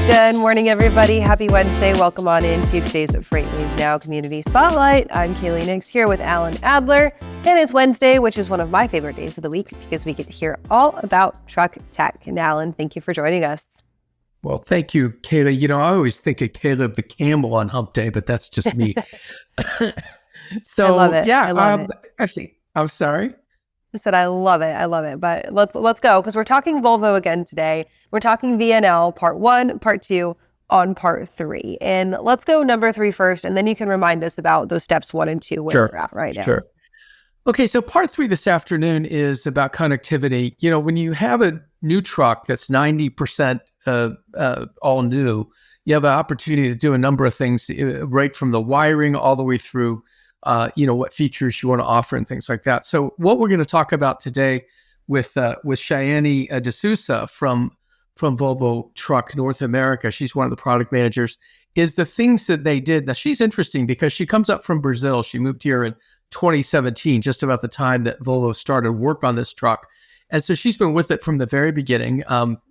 Good morning, everybody. Happy Wednesday. Welcome on into today's FreightWaves Now Community Spotlight. I'm Kaylee Nix here with Alan Adler, and it's Wednesday, which is one of my favorite days of the week because we get to hear all about truck tech. And Alan, thank you for joining us. Well, thank you, Kayla. You know, I always think of Caleb the Camel on hump day, but that's just me. So, I love it. Yeah, I love it. Actually, I'm sorry. I said, I love it. I love it. But let's go, because we're talking Volvo again today. We're talking VNL part 1, part 2, on part 3. And let's go number 3 first, and then you can remind us about those steps 1 and 2 where we're at right now. Sure. Okay, so part 3 this afternoon is about connectivity. You know, when you have a new truck that's 90% all new, you have an opportunity to do a number of things, right from the wiring all the way through what features you want to offer and things like that. So what we're going to talk about today with Shani D'Souza from Volvo Truck North America, she's one of the product managers, is the things that they did. Now, she's interesting because she comes up from Brazil. She moved here in 2017, just about the time that Volvo started work on this truck. And so she's been with it from the very beginning.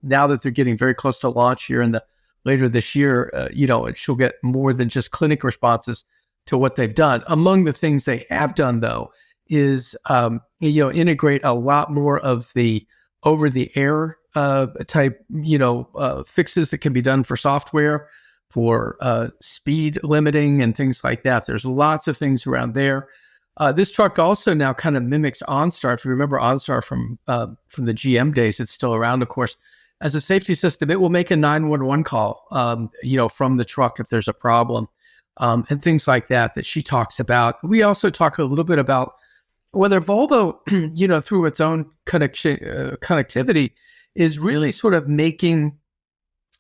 Now that they're getting very close to launch here later this year, she'll get more than just clinic responses to what they've done. Among the things they have done, though, is integrate a lot more of the over-the-air type fixes that can be done for software, for speed limiting and things like that. There's lots of things around there. This truck also now kind of mimics OnStar. If you remember OnStar from the GM days, it's still around, of course. As a safety system, it will make a 911 call, from the truck if there's a problem. And things like that she talks about. We also talk a little bit about whether Volvo, through its own connectivity, is really sort of making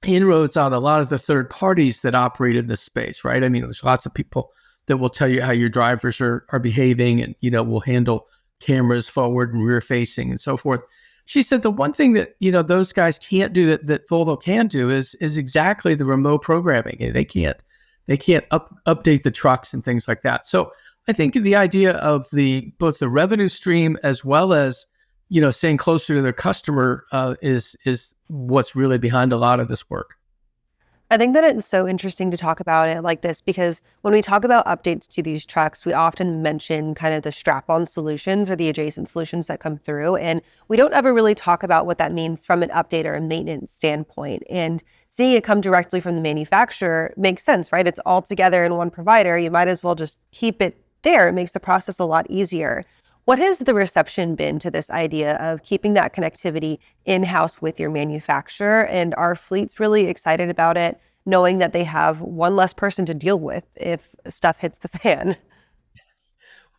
inroads on a lot of the third parties that operate in this space, right? I mean, there's lots of people that will tell you how your drivers are behaving and, will handle cameras forward and rear facing and so forth. She said the one thing that, those guys can't do that Volvo can do is exactly the remote programming. They can't update the trucks and things like that. So I think the idea of both the revenue stream as well as, staying closer to their customer is what's really behind a lot of this work. I think that it's so interesting to talk about it like this because when we talk about updates to these trucks, we often mention kind of the strap-on solutions or the adjacent solutions that come through. And we don't ever really talk about what that means from an update or a maintenance standpoint. And seeing it come directly from the manufacturer makes sense, right? It's all together in one provider. You might as well just keep it there. It makes the process a lot easier. What has the reception been to this idea of keeping that connectivity in-house with your manufacturer? And are fleets really excited about it, knowing that they have one less person to deal with if stuff hits the fan?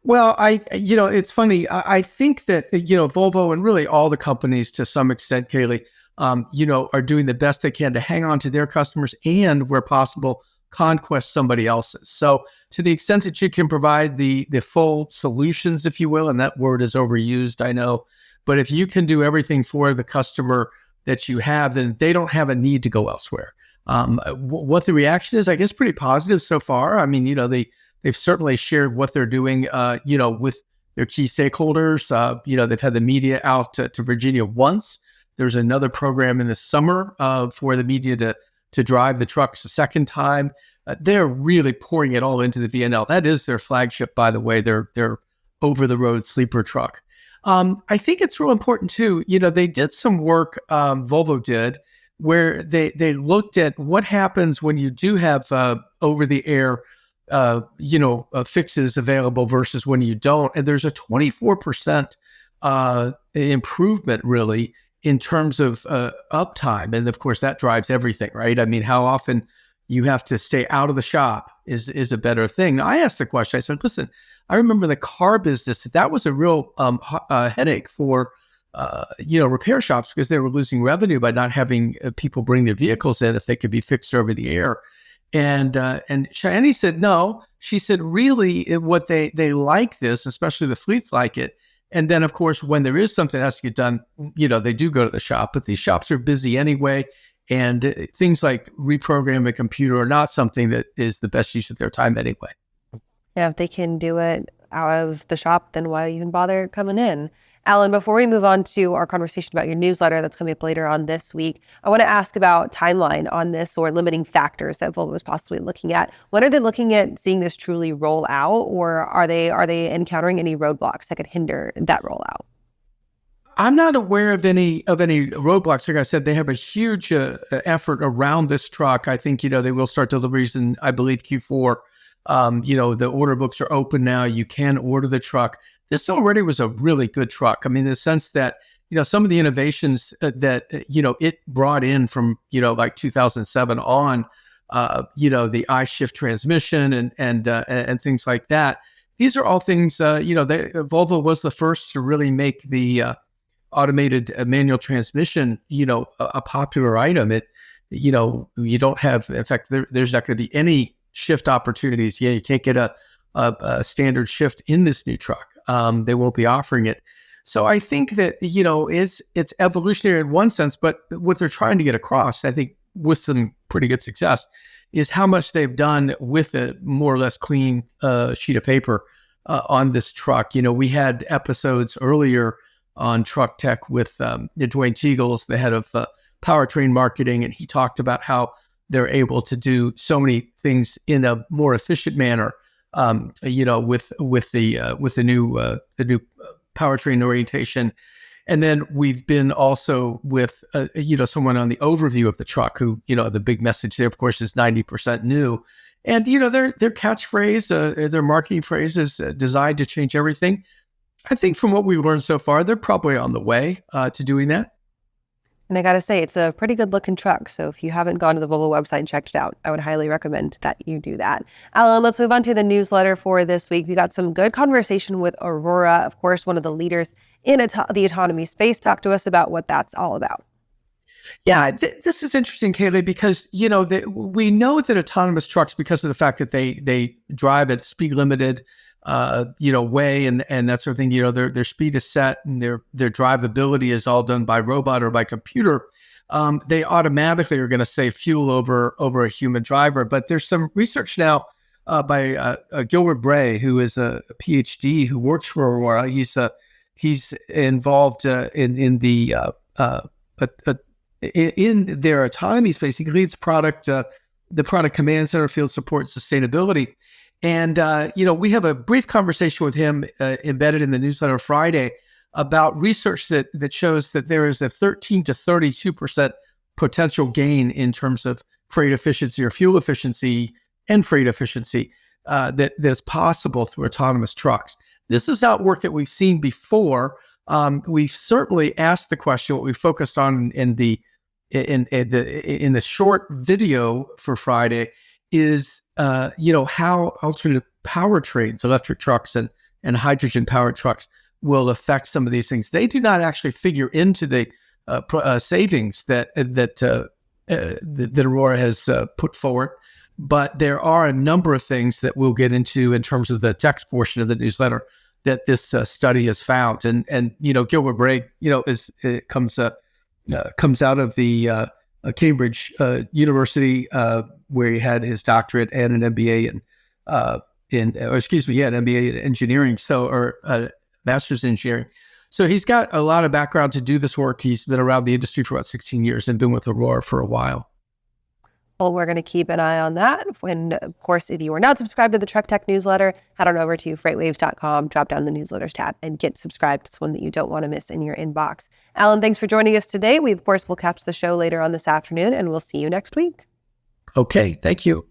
Well, it's funny. I think that, Volvo and really all the companies to some extent, Kaylee, are doing the best they can to hang on to their customers and, where possible, conquest somebody else's. So to the extent that you can provide the full solutions, if you will, and that word is overused, I know, but if you can do everything for the customer that you have, then they don't have a need to go elsewhere. What the reaction is, I guess, pretty positive so far. I mean, they've certainly shared what they're doing, with their key stakeholders. They've had the media out to Virginia once. There's another program in the summer for the media to drive the trucks a second time. They're really pouring it all into the VNL. That is their flagship, by the way, their over-the-road sleeper truck. I think it's real important, too. They did some work, Volvo did, where they looked at what happens when you do have over-the-air fixes available versus when you don't. And there's a 24% improvement, really, in terms of uptime. And of course, that drives everything, right? I mean, how often you have to stay out of the shop is a better thing. Now, I asked the question, I said, listen, I remember the car business, that was a real headache for repair shops because they were losing revenue by not having people bring their vehicles in if they could be fixed over the air. And Shani said, no. She said, really, what they like this, especially the fleets like it. And then, of course, when there is something that has to get done, they do go to the shop, but these shops are busy anyway. And things like reprogramming a computer are not something that is the best use of their time anyway. Yeah, if they can do it out of the shop, then why even bother coming in? Alan, before we move on to our conversation about your newsletter that's coming up later on this week, I want to ask about timeline on this or limiting factors that Volvo is possibly looking at. When are they looking at seeing this truly roll out, or are they encountering any roadblocks that could hinder that rollout? I'm not aware of any roadblocks. Like I said, they have a huge effort around this truck. I think they will start deliveries in, I believe, Q4. The order books are open now. You can order the truck. This already was a really good truck. I mean, in the sense that some of the innovations that it brought in from like 2007 on, the I-shift transmission and things like that. These are all things. Volvo was the first to really make the automated manual transmission, a popular item. You don't have, in fact, there's not going to be any shift opportunities. Yeah, you can't get a standard shift in this new truck. They won't be offering it. So I think that, it's evolutionary in one sense, but what they're trying to get across, I think with some pretty good success, is how much they've done with a more or less clean sheet of paper on this truck. We had episodes earlier on Truck Tech with Dwayne Teagles, the head of powertrain marketing, and he talked about how they're able to do so many things in a more efficient manner. With the new powertrain orientation, and then we've been also with someone on the overview of the truck who the big message there, of course, is 90% new, and their catchphrase, their marketing phrase is designed to change everything. I think from what we've learned so far, they're probably on the way to doing that. And I got to say, it's a pretty good looking truck. So if you haven't gone to the Volvo website and checked it out, I would highly recommend that you do that. Alan, let's move on to the newsletter for this week. We got some good conversation with Aurora, of course, one of the leaders in the autonomy space. Talk to us about what that's all about. Yeah, this is interesting, Kaylee, because we know that autonomous trucks, because of the fact that they drive at speed limited way and that sort of thing, their speed is set and their drivability is all done by robot or by computer. They automatically are going to save fuel over a human driver. But there's some research now by Gilbert Bray, who is a PhD who works for Aurora. He's involved in their autonomy space. He leads the product command center, field support, sustainability. And, we have a brief conversation with him embedded in the newsletter Friday about research that shows that there is a 13 to 32% potential gain in terms of freight efficiency or fuel efficiency and freight efficiency that's possible through autonomous trucks. This is not work that we've seen before. We certainly asked the question. What we focused on in the short video for Friday is how alternative powertrains, electric trucks and hydrogen powered trucks, will affect some of these things. They do not actually figure into the savings that Aurora has put forward, but there are a number of things that we'll get into in terms of the text portion of the newsletter that this study has found. And Gilbert Bray, comes out of the Cambridge University, where he had his doctorate and an MBA an MBA in engineering, master's in engineering. So he's got a lot of background to do this work. He's been around the industry for about 16 years and been with Aurora for a while. Well, we're going to keep an eye on that. And of course, if you are not subscribed to the Truck Tech newsletter, head on over to freightwaves.com, drop down the newsletters tab, and get subscribed. It's one that you don't want to miss in your inbox. Alan, thanks for joining us today. We, of course, will catch the show later on this afternoon, and we'll see you next week. Okay, thank you.